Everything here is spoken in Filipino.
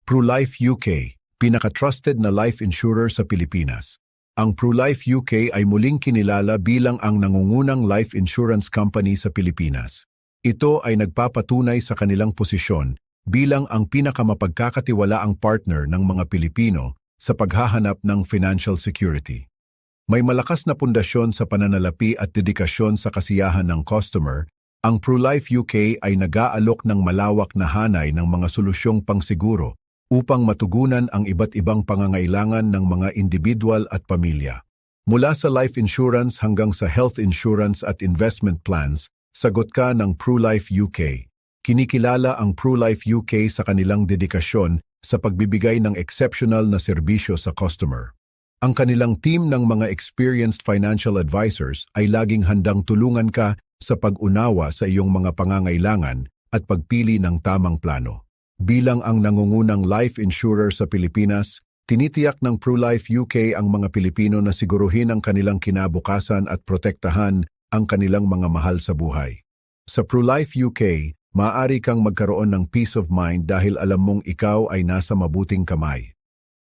PruLife UK, pinaka-trusted na life insurer sa Pilipinas. Ang PruLife UK ay muling kinilala bilang ang nangungunang life insurance company sa Pilipinas. Ito ay nagpapatunay sa kanilang posisyon bilang ang pinakamapagkakatiwalaang partner ng mga Pilipino sa paghahanap ng financial security. May malakas na pundasyon sa pananalapi at dedikasyon sa kasiyahan ng customer. Ang PruLife UK ay nag-aalok ng malawak na hanay ng mga solusyong pangsiguro upang matugunan ang iba't ibang pangangailangan ng mga individual at pamilya. Mula sa life insurance hanggang sa health insurance at investment plans, sagot ka ng PruLife UK. Kinikilala ang PruLife UK sa kanilang dedikasyon sa pagbibigay ng exceptional na serbisyo sa customer. Ang kanilang team ng mga experienced financial advisors ay laging handang tulungan ka sa pag-unawa sa iyong mga pangangailangan at pagpili ng tamang plano. Bilang ang nangungunang life insurer sa Pilipinas, tinitiyak ng PruLife UK ang mga Pilipino na siguruhin ang kanilang kinabukasan at protektahan ang kanilang mga mahal sa buhay. Sa PruLife UK, maaari kang magkaroon ng peace of mind dahil alam mong ikaw ay nasa mabuting kamay.